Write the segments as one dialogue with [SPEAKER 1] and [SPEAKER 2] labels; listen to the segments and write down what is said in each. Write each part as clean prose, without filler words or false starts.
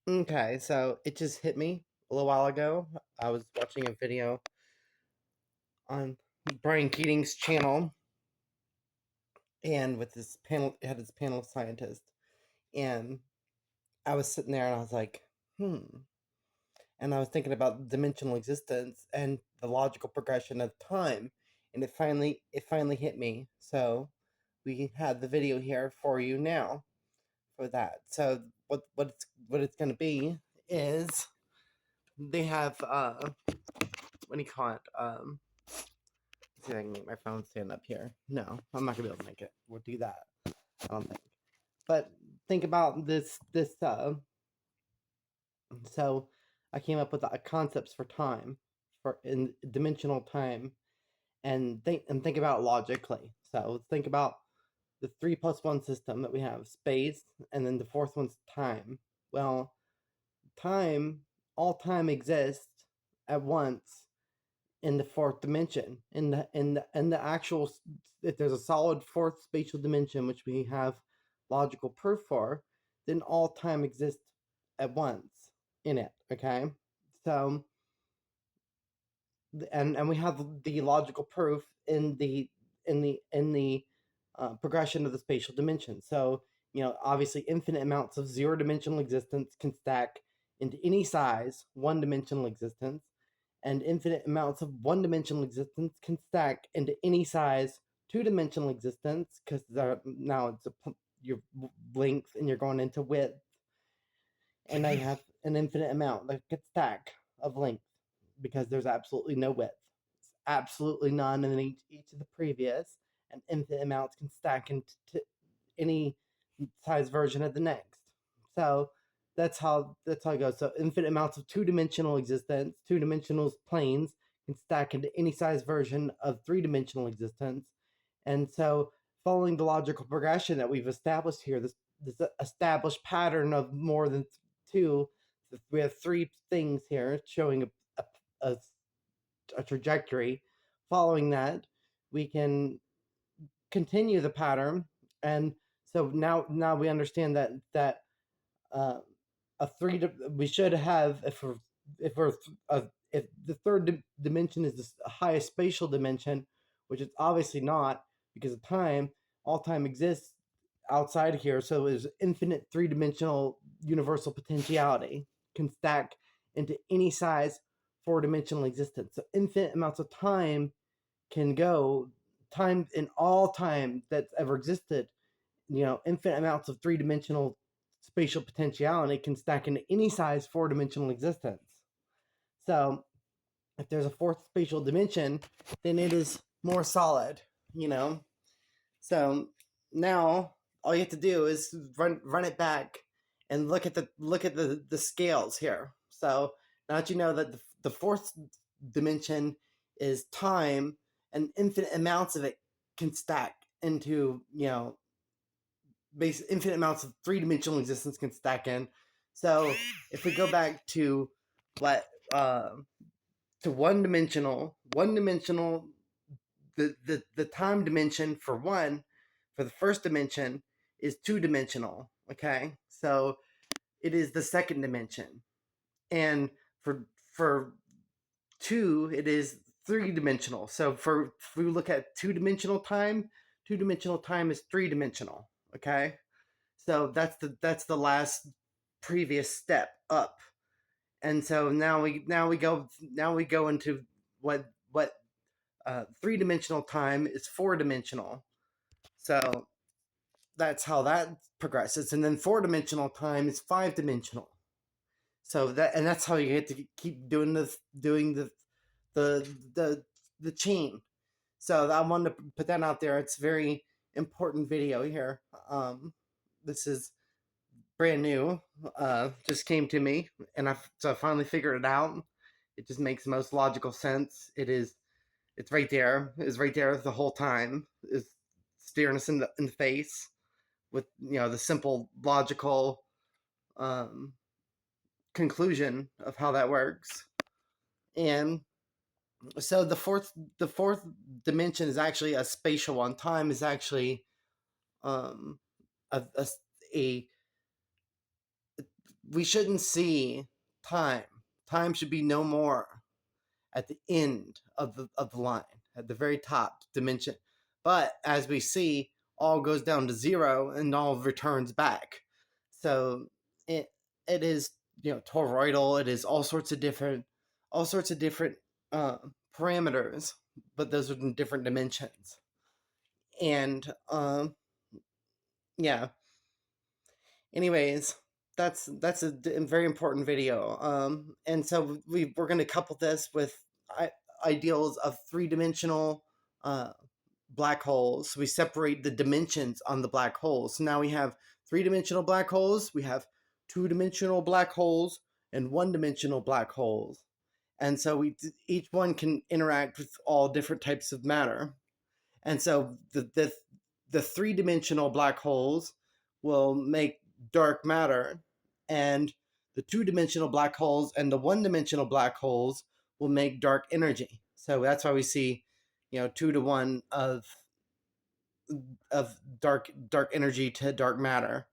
[SPEAKER 1] Okay, so it just hit me a little while ago. I was watching a video on Brian Keating's channel, and with this panel, it had this panel of scientists, and I was sitting there and I was like, and I was thinking about dimensional existence and the logical progression of time, and it finally hit me. So we had the video here for you now for that. So what it's going to be is they have what do you call it? Let's see if I can make my phone stand up here. No, I'm not gonna be able to make it. We'll do that. I don't think. But think about this. So I came up with concepts for time, for in dimensional time, and think about it logically. So let's think about the 3+1 system that we have: space, and then the fourth one's time. Well, time, all time exists at once in the fourth dimension. In the actual, if there's a solid fourth spatial dimension, which we have logical proof for, then all time exists at once in it. Okay, so and we have the logical proof in the progression of the spatial dimension. So obviously, infinite amounts of zero-dimensional existence can stack into any size one-dimensional existence, and infinite amounts of one-dimensional existence can stack into any size two-dimensional existence, because now it's your length and you're going into width, and I have an infinite amount that could stack of length because there's absolutely no width. It's absolutely none, and then each of the previous, and infinite amounts can stack into any size version of the next. So that's how it goes. So infinite amounts of two-dimensional existence, two-dimensional planes can stack into any size version of three-dimensional existence. And so following the logical progression that we've established here, this established pattern of more than two, we have three things here showing a, a trajectory. Following that, we can continue the pattern, and so now we understand that uh, we should have, if the third dimension is the highest spatial dimension, which it's obviously not, because of time. All time exists outside here, so is infinite three-dimensional universal potentiality can stack into any size four-dimensional existence. So infinite amounts of time can go, time in all time that's ever existed, infinite amounts of three-dimensional spatial potentiality can stack into any size four-dimensional existence. So if there's a fourth spatial dimension, then it is more solid, you know. So now all you have to do is run it back and look at the scales here. So now that you know that the fourth dimension is time, and infinite amounts of it can stack into, infinite amounts of three-dimensional existence can stack in. So if we go back to what to one dimensional, the time dimension for the first dimension is two-dimensional. Okay, so it is the second dimension, and for two, it is three-dimensional. So if we look at two-dimensional time is three-dimensional. Okay, so that's the last previous step up, and so now we go into what three-dimensional time is four-dimensional. So that's how that progresses, and then four-dimensional time is five-dimensional. So that's how you get to keep doing the the chain. So I wanted to put that out there. It's a very important video here. This is brand new. Just came to me, and I finally figured it out. It just makes the most logical sense. It's right there. It's right there the whole time. Is staring us in the face with the simple logical um, conclusion of how that works. And so the fourth dimension is actually a spatial one. Time is actually um, a we shouldn't see time. Time should be no more at the end of the line, at the very top dimension. But as we see, all goes down to zero and all returns back. So it it is, toroidal. It is all sorts of different uh, parameters, but those are in different dimensions. And yeah. Anyways, that's a very important video. And so we're going to couple this with ideals of three-dimensional uh, black holes. So we separate the dimensions on the black holes. So now we have three-dimensional black holes, we have two-dimensional black holes, and one-dimensional black holes. And so each one can interact with all different types of matter. And so the three-dimensional black holes will make dark matter, and the two-dimensional black holes and the one-dimensional black holes will make dark energy. So that's why we see, 2 to 1 of dark energy to dark matter,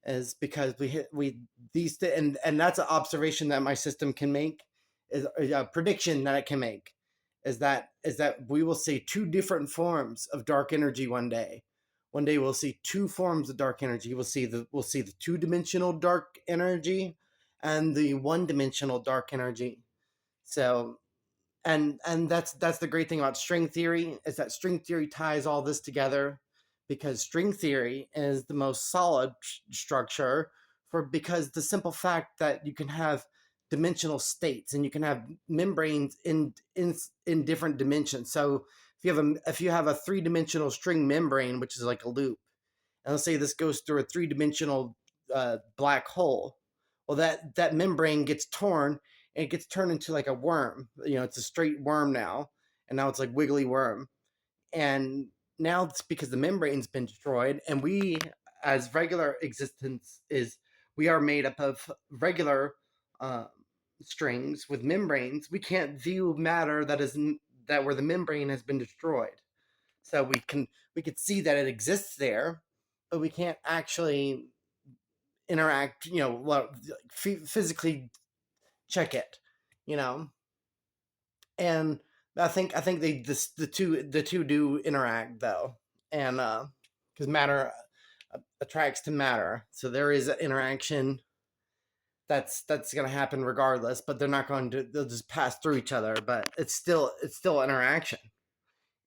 [SPEAKER 1] is because and that's an observation that my system can make, is a prediction that it can make, is that we will see two different forms of dark energy one day. One day we'll see two forms of dark energy. We'll see the two-dimensional dark energy and the one-dimensional dark energy. So and that's the great thing about string theory, is that string theory ties all this together, because string theory is the most solid structure, because the simple fact that you can have dimensional states and you can have membranes in different dimensions. So if you have a three-dimensional string membrane, which is like a loop, and let's say this goes through a three-dimensional black hole, well, that membrane gets torn, and it gets turned into like a worm. It's a straight worm now, and now it's like wiggly worm. And now it's because the membrane's been destroyed, and we, as regular existence, we are made up of regular uh, strings with membranes. We can't view matter that where the membrane has been destroyed. So we could see that it exists there, but we can't actually interact, physically check it, you know. And I think the two do interact though, and because matter attracts to matter, so there is an interaction that's going to happen regardless. But they'll just pass through each other, but it's still interaction,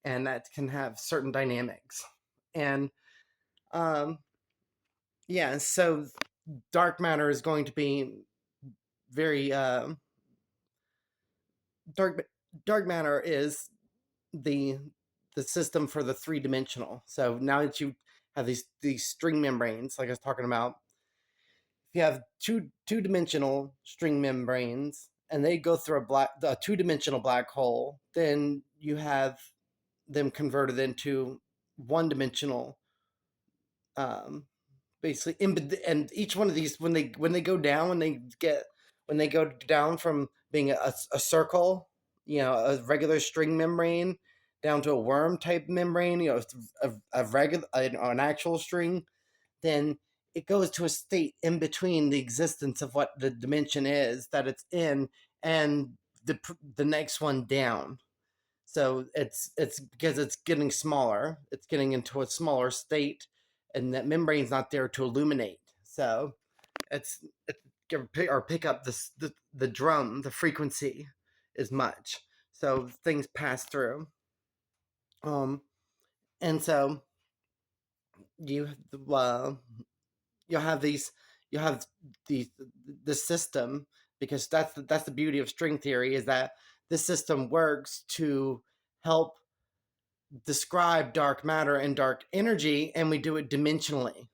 [SPEAKER 1] and that can have certain dynamics. And um yeah, so dark matter is going to be very dark dark matter is the system for the three-dimensional. So now that you have these string membranes, like I was talking about, if you have two-dimensional string membranes and they go through a two-dimensional black hole, then you have them converted into one-dimensional, um, basically. And each one of these, when they go down, when they go down from being a circle, a regular string membrane, down to a worm type membrane, a regular, an actual string, then it goes to a state in between the existence of what the dimension is that it's in, and the next one down. So it's because it's getting smaller, it's getting into a smaller state, and that membrane's not there to illuminate. So it's or pick up the drum, the frequency as much. So things pass through. Um, and so you you'll have these you have the system, because that's the beauty of string theory, is that this system works to help describe dark matter and dark energy, and we do it dimensionally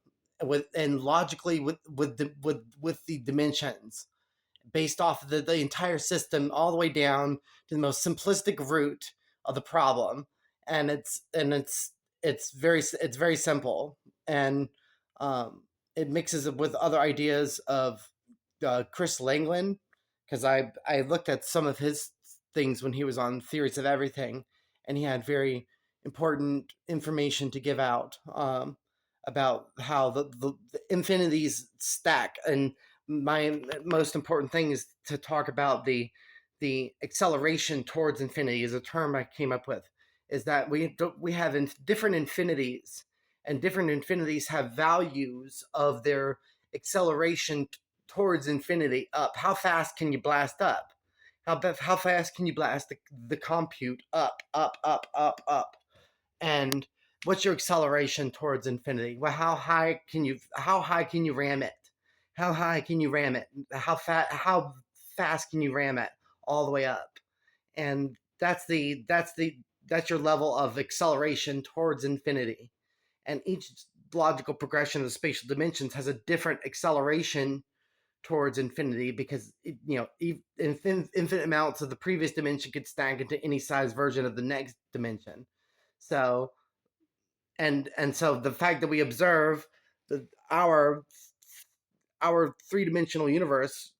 [SPEAKER 1] and logically with the dimensions, based off of the entire system, all the way down to the most simplistic root of the problem. And it's very simple. And it mixes it with other ideas of Chris Langland, because I looked at some of his things when he was on Theories of Everything, and he had very important information to give out, about how the infinities stack, and my most important thing is to talk about the acceleration towards infinity is a term I came up with. Is that we have different infinities, and different infinities have values of their acceleration towards infinity up. How fast can you blast up? How fast can you blast the compute up, up, up, up, up? And what's your acceleration towards infinity? Well, how high can you ram it? How high can you ram it? How fast can you ram it all the way up? And that's your level of acceleration towards infinity. And each logical progression of the spatial dimensions has a different acceleration towards infinity, because infinite amounts of the previous dimension could stack into any size version of the next dimension. So so the fact that we observe the our three-dimensional universe,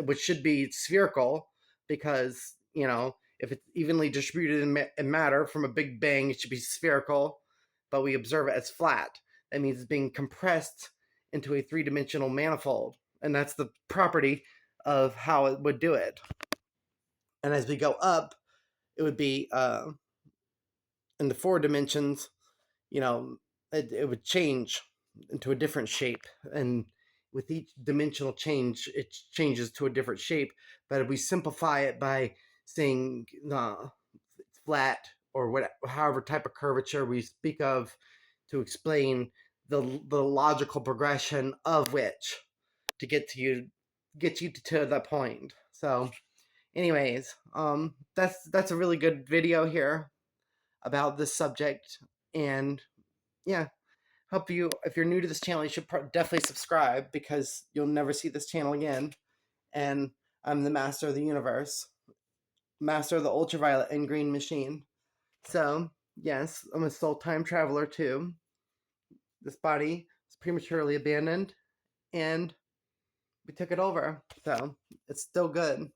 [SPEAKER 1] which should be spherical, because if it's evenly distributed in matter from a big bang, it should be spherical, but we observe it as flat. That means it's being compressed into a three-dimensional manifold, and that's the property of how it would do it. And as we go up, it would be in the 4 dimensions, it would change into a different shape, and with each dimensional change, it changes to a different shape. But if we simplify it by saying it's flat, or however type of curvature we speak of, to explain the logical progression of which to get you to that point. So, anyways, that's a really good video here about this subject, and yeah, hope you, if you're new to this channel, you should definitely subscribe, because you'll never see this channel again. And I'm the master of the universe, master of the ultraviolet and green machine. So yes, I'm a soul time traveler too. This body was prematurely abandoned, and we took it over, so it's still good.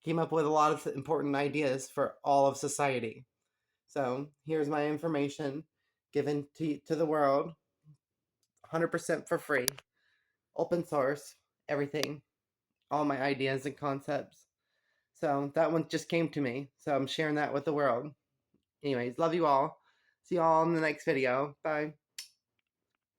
[SPEAKER 1] Came up with a lot of important ideas for all of society. So here's my information given to the world, 100% for free, open source, everything, all my ideas and concepts. So that one just came to me, so I'm sharing that with the world. Anyways, love you all. See you all in the next video. Bye.